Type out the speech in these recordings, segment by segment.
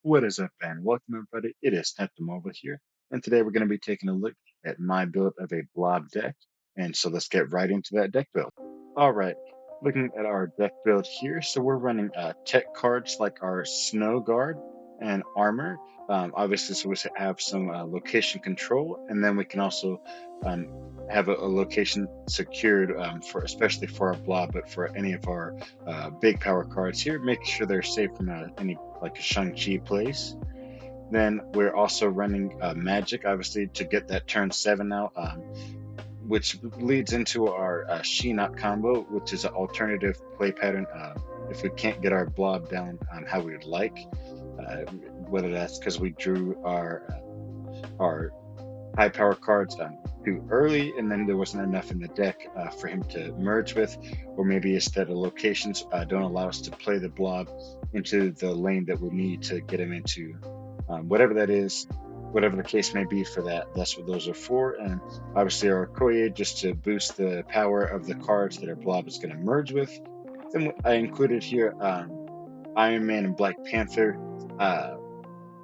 What is up, and welcome everybody. It is Tempting Mobile here, and today we're going to be taking a look at my build of a blob deck. And so let's get right into that deck build. All right, looking at our deck build here, so we're running tech cards like our Snow Guard and Armor. Obviously, so we have some location control, and then we can also um, have a location secured for especially for our blob, but for any of our big power cards here, making sure they're safe from any like a Shang-Chi place. Then we're also running Magic, obviously, to get that turn 7 out, which leads into our She-Not combo, which is an alternative play pattern if we can't get our blob down how we would like, whether that's because we drew our high power cards too early, and then there wasn't enough in the deck for him to merge with, or maybe it's that the locations don't allow us to play the blob into the lane that we need to get him into. Whatever that is, whatever the case may be for that, that's what those are for. And obviously our Koye just to boost the power of the cards that our blob is going to merge with. Then I included here Iron Man and Black Panther.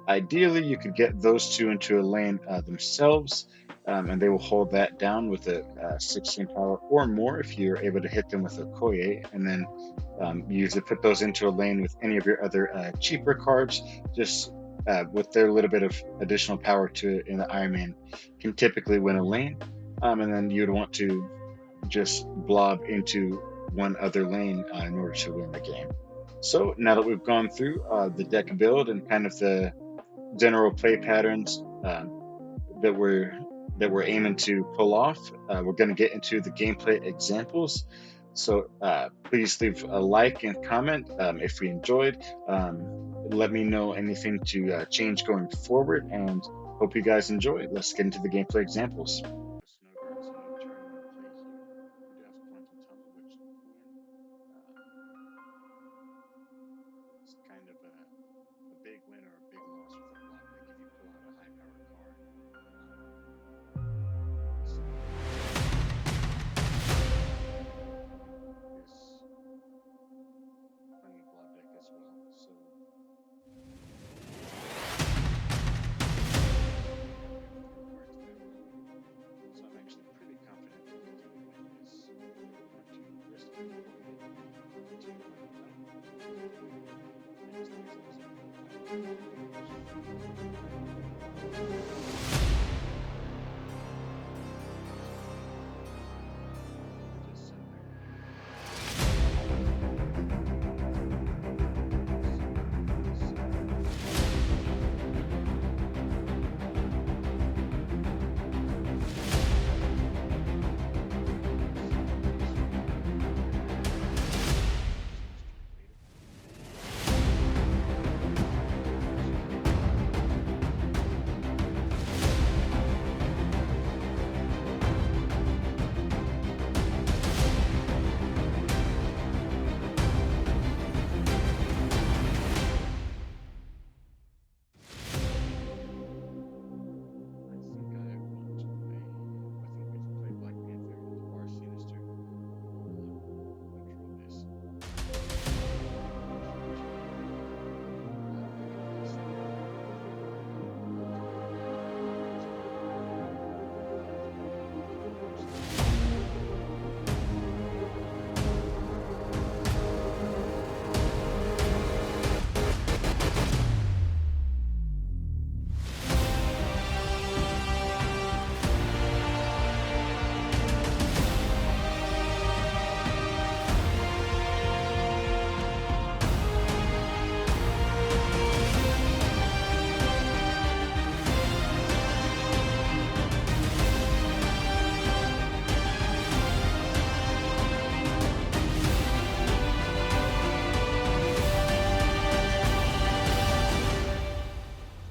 Ideally, you could get those two into a lane themselves, and they will hold that down with a 16 power or more if you're able to hit them with a Koye, and then you usually put those into a lane with any of your other cheaper cards, just with their little bit of additional power to it, and the Iron Man can typically win a lane, and then you'd want to just blob into one other lane in order to win the game. So now that we've gone through the deck build and kind of the general play patterns that we're aiming to pull off, we're going to get into the gameplay examples. So please leave a like and comment if we enjoyed. Let me know anything to change going forward, and hope you guys enjoy. Let's get into the gameplay examples. Kind of a big win or a big loss with a block deck if you pull out a high powered card. So is running a block deck as well. So I'm actually pretty confident that we can win this. Want to risk it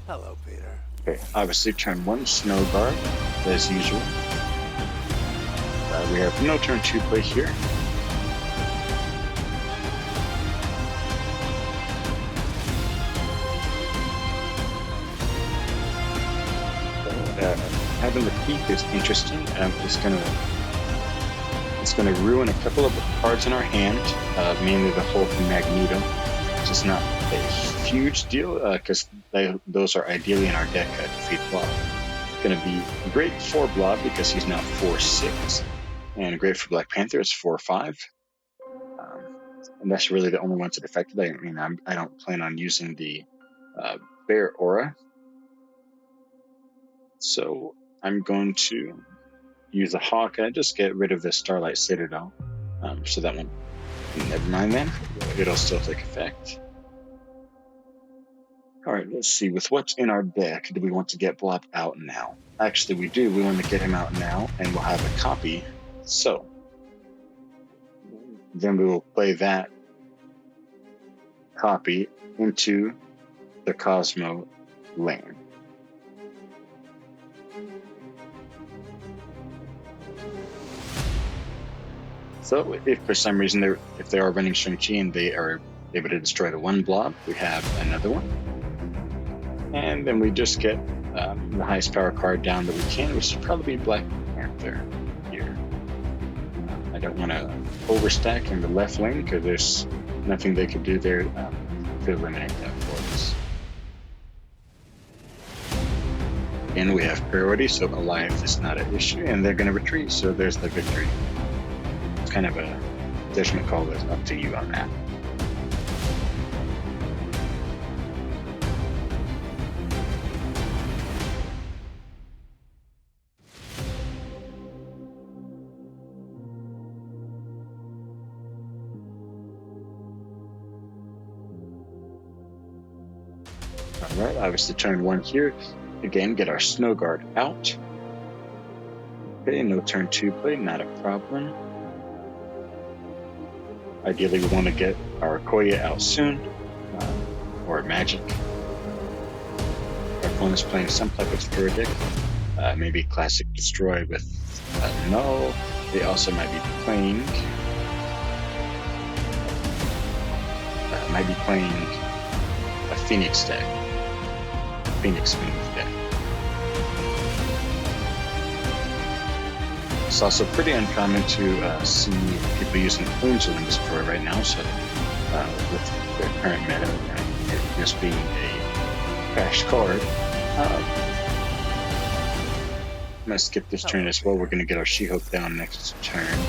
Hello, Peter. Okay, obviously turn 1 Snow Guard as usual. We have no turn 2 play here. Having the peak is interesting. It's gonna ruin a couple of cards in our hand, mainly the Hulk and Magneto, which is not a huge deal because those are ideally in our deck to defeat Blob. It's going to be great for Blob because he's now 4/6, and great for Black Panther is 4/5. And that's really the only ones that affected. I mean, I don't plan on using the Bear Aura, so I'm going to use a Hawk and just get rid of the Starlight Citadel. So that one, never mind then, it'll still take effect. All right, let's see. With what's in our deck, do we want to get Blob out now? Actually, we do. We want to get him out now, and we'll have a copy. So then we will play that copy into the Cosmo lane. So if for some reason if they are running Shang-Chi and they are able to destroy the one Blob, we have another one. And then we just get the highest power card down that we can, which should probably be Black Panther here. I don't want to overstack in the left lane because there's nothing they could do there to eliminate that for us. And we have priority, so alive is not an issue, and they're going to retreat, so there's the victory. It's kind of a judgment call that's up to you on that. Alright, obviously turn 1 here. Again, get our Snow Guard out. Okay, no turn 2 play, not a problem. Ideally, we want to get our Koya out soon, or Magic. Our opponent's playing some type of third deck, maybe Classic Destroy with Null. They also might be playing a Phoenix deck. Phoenix deck. It's also pretty uncommon to see people using Angel in Destroy right now, so with the current meta, it just being a trash card. I'm going to skip this turn as well. We're going to get our She-Hulk down next turn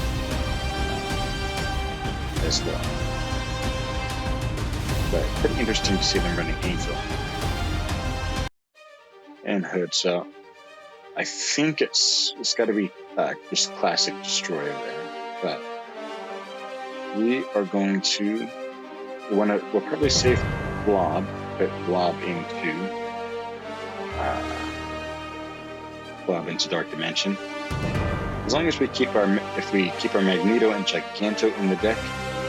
as well. But pretty interesting to see them running Angel and Hood, so I think it's got to be just Classic Destroyer there, but we are going to we'll probably save Blob, put Blob into Dark Dimension. As long as we keep if we keep our Magneto and Giganto in the deck,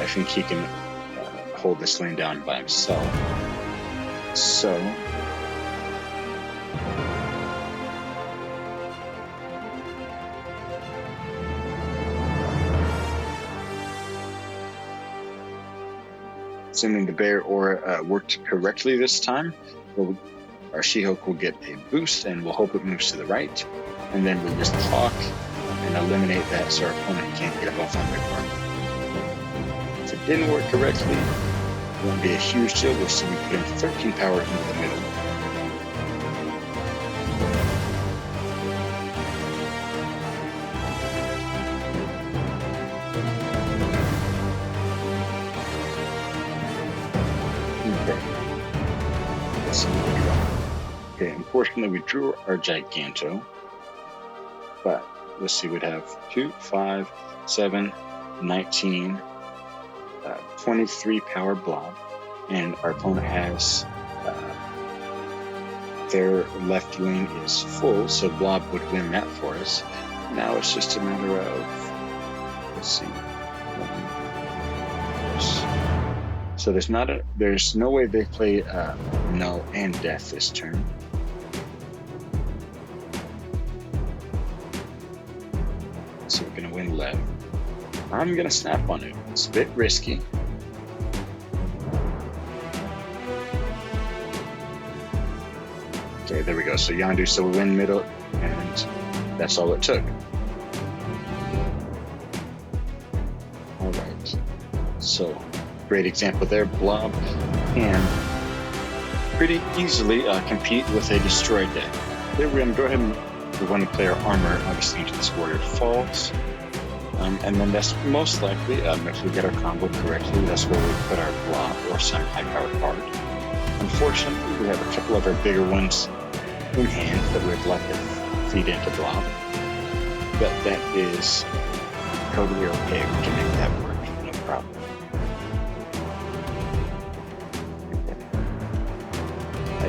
I think he can hold this lane down by himself. So assuming the Bear Aura worked correctly this time, our She-Hulk will get a boost, and we'll hope it moves to the right, and then we'll just Hawk and eliminate that so our opponent can't get both on their card. If it didn't work correctly, it won't be a huge deal. We'll still be putting 13 power into the middle. Okay, unfortunately we drew our Giganto, but let's see, we'd have 2, 5, 7, 19, 23 power Blob, and our opponent has their left lane is full, so Blob would win that for us. Now it's just a matter of, let's see, so there's no way they play Null and Death this turn. So we're gonna win left. I'm gonna snap on it. It's a bit risky. Okay, there we go. So Yondu still win middle, and that's all it took. All right. So great example there. Blob can pretty easily compete with a destroyed deck. Here we're going to go ahead and we want to play our armor, obviously, into this Warrior Falls. And then that's most likely, if we get our combo correctly, that's where we put our Blob or some high-powered card. Unfortunately, we have a couple of our bigger ones in hand that we'd like to feed into Blob. But that is totally okay. We can make that work, no problem.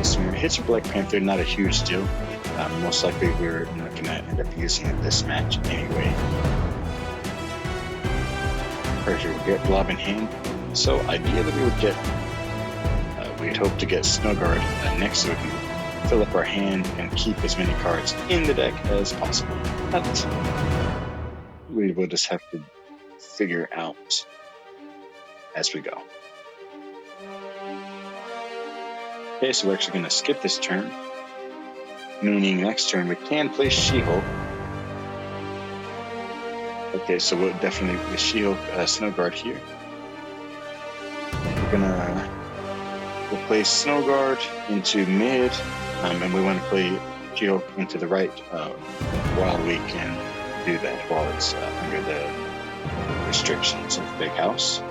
So when we hit your Black Panther, not a huge deal. Most likely we're not going to end up using it this match anyway. First, we'll get Blob in hand. So ideally we would get, we'd hope to get Snowguard next so we can fill up our hand and keep as many cards in the deck as possible. But we will just have to figure out as we go. Okay, so we're actually going to skip this turn, meaning next turn we can play She-Hulk. Okay, so we'll definitely play She-Hulk Snowguard here. We'll play Snowguard into mid, and we want to play She-Hulk into the right while we can do that, while it's under the restrictions of the big house.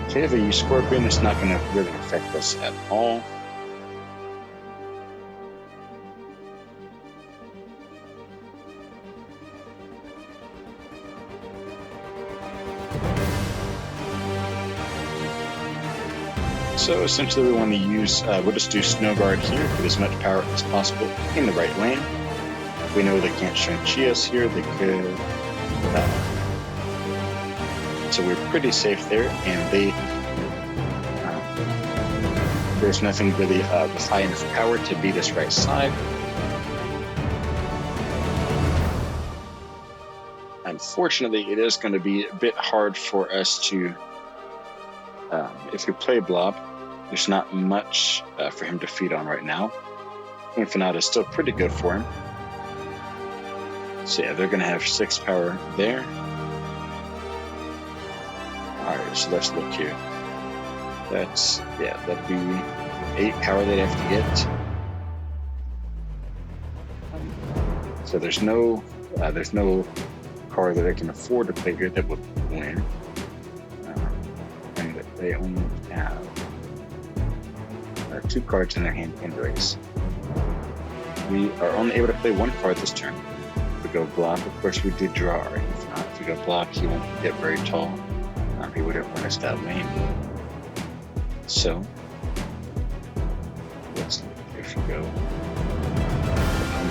Okay, the Scorpion is not going to really affect us at all. So essentially we want to use, we'll just do Snowguard here, put as much power as possible in the right lane. We know they can't Shang-Chi us here, they could, so we're pretty safe there, and there's nothing really with high enough power to beat us right side. Unfortunately, it is going to be a bit hard for us to, if we play Blob, there's not much for him to feed on right now. Infinite is still pretty good for him. So yeah, they're going to have 6 power there. Alright, so let's look here. That'd be 8 power they'd have to get. So there's no card that they can afford to play here that would win. And they only have 2 cards in their hand anyways. We are only able to play 1 card this turn. If we go Blob, of course we did draw our Infinite. If we go Blob, he won't get very tall. He wouldn't win us that lane. So, let's look if we go. I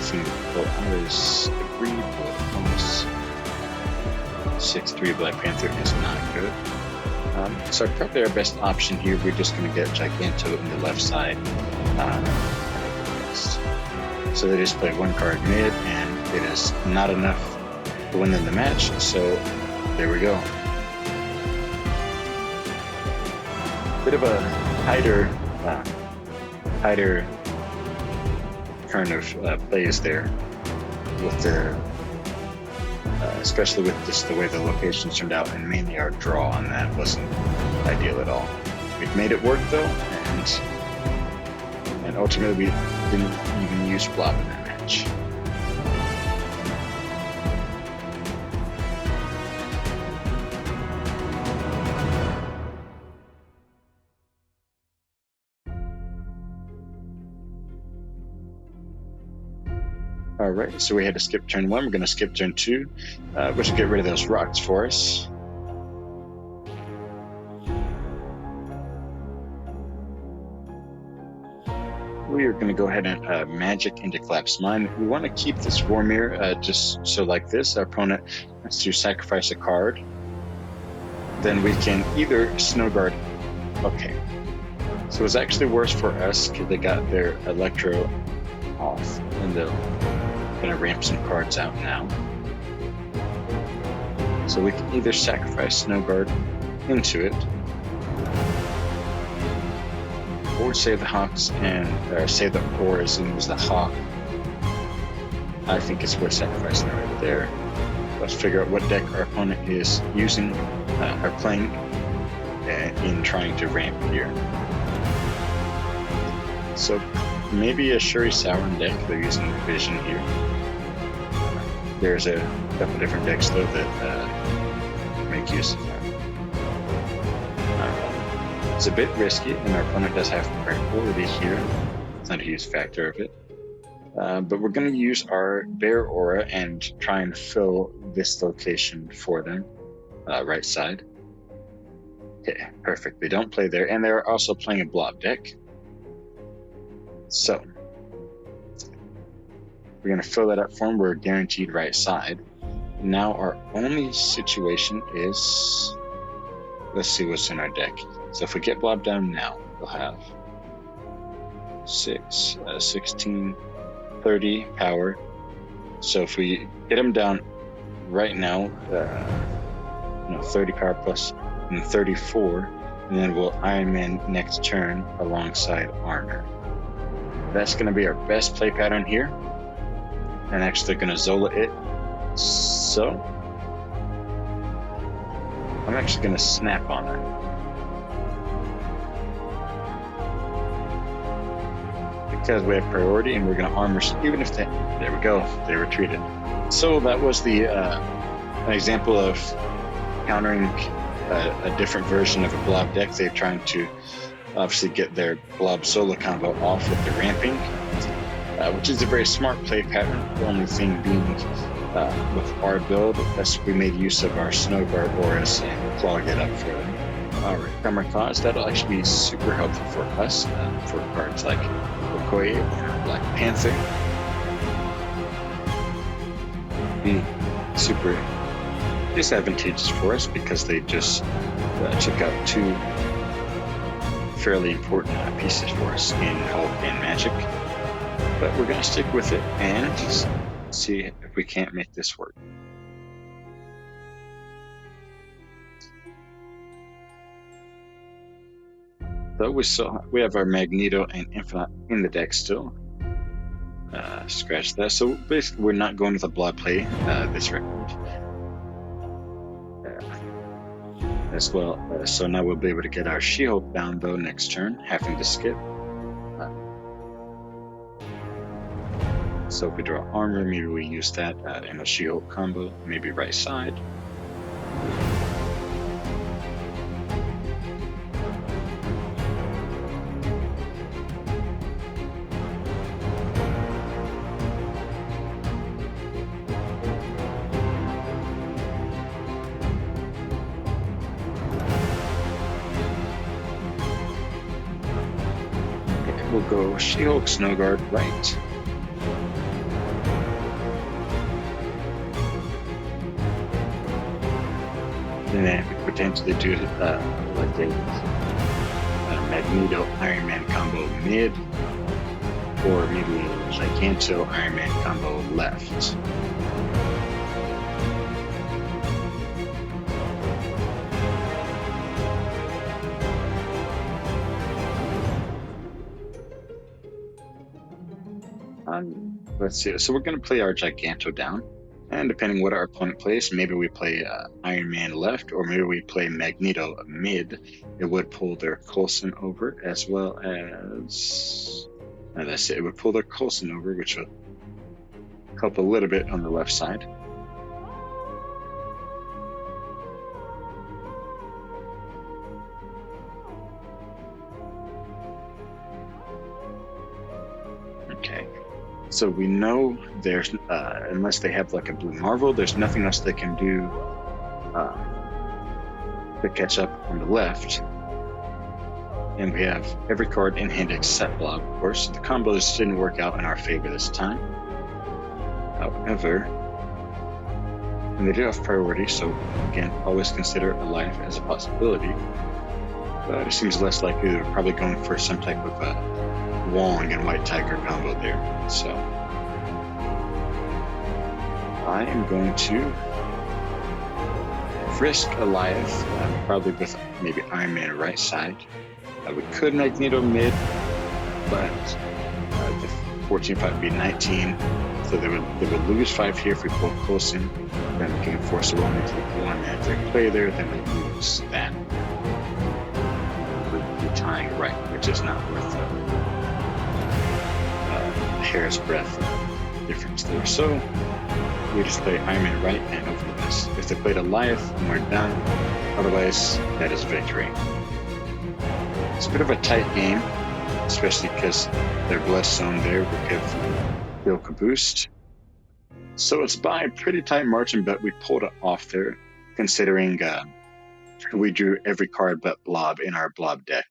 was agreed, but almost 6-3 Black Panther is not good. So probably our best option here, we're just going to get Giganto in the left side. So they just play 1 card mid, and it is not enough to win in the match. So there we go. Bit of a tighter kind of plays there with the, especially with just the way the locations turned out, and mainly our draw on that wasn't ideal at all. We've made it work though, and ultimately we didn't even use Blob in that match. Alright, so we had to skip turn 1. We're going to skip turn 2, which will get rid of those rocks for us. We are going to go ahead and magic into Collapse Mine. We want to keep this Vormir just so like this. Our opponent has to sacrifice a card. Then we can either Snowguard. Okay. So it's actually worse for us because they got their Electro off, and they're going to ramp some cards out now. So we can either sacrifice Snowguard into it, or save the Hawks and save the Ores and use the Hawk. I think it's worth sacrificing right there. Let's figure out what deck our opponent is using, or playing in trying to ramp here. So maybe a Shuri Sauron deck. They're using Vision here. There's a couple different decks though that make use of that. It's a bit risky, and our opponent does have priority here. It's not a huge factor of it. But we're going to use our Bear Aura and try and fill this location for them, right side. Okay, perfect. They don't play there, and they're also playing a Blob deck. So we're going to fill that up for them. We're guaranteed right side. Now our only situation is, let's see what's in our deck. So if we get Blob down now, we'll have 16, 30 power. So if we get them down right now, 30 power plus and 34, and then we'll Iron Man next turn alongside Armor. That's going to be our best play pattern here. And actually going to Zola it. So I'm actually going to snap on her. Because we have priority and we're going to armor, even if there we go, they retreated. So that was an example of countering a different version of a Blob deck. They're trying to obviously get their Blob solo combo off with the ramping, which is a very smart play pattern. The only thing being with our build, we made use of our Snowguard auras and clogged it up for them. Alright, Kamikaze, that'll actually be super helpful for us, for cards like Okoye and Black Panther. Be super disadvantageous for us because they just took out two fairly important pieces for us in Hulk and Magic. But we're going to stick with it and just see if we can't make this work. So we have our Magneto and Infinite in the deck still. Scratch that. So basically we're not going with a Blob play this round. As well. So now we'll be able to get our She-Hulk down though next turn, having to skip. So if we draw Armor, maybe we use that in a She-Hulk combo, maybe right side. Okay, we'll go She-Hulk Snowguard right. And then we potentially do like a Magneto Iron Man combo mid, or maybe a Giganto Iron Man combo left. Let's see. So we're going to play our Giganto down. And depending what our opponent plays, maybe we play Iron Man left, or maybe we play Magneto mid. It would pull their Coulson over, as well as that's it. It would pull their Coulson over, which will help a little bit on the left side. Okay. So we know there's, unless they have like a Blue Marvel, there's nothing else they can do to catch up on the left. And we have every card in hand except Blob, of course. The combos didn't work out in our favor this time. However, and they do have priority, so again, always consider a life as a possibility. But it seems less likely they're probably going for some type of Wong and White Tiger combo there. So I am going to risk Elias, probably with maybe Iron Man right side. We could Magneto mid, but the 14-5 would be 19, so they would lose 5 here if we pull Coulson. Then we can force a one into the one if they play there, then they lose that. We'd be tying right, which is not worth it. hair's breadth difference there. So we just play Iron Man right and hope for the best. If they played Goliath, and we're down. Otherwise, that is victory. It's a bit of a tight game, especially because their Bloodstone there will give Bilk a boost. So it's by a pretty tight margin, but we pulled it off there, considering we drew every card but Blob in our Blob deck.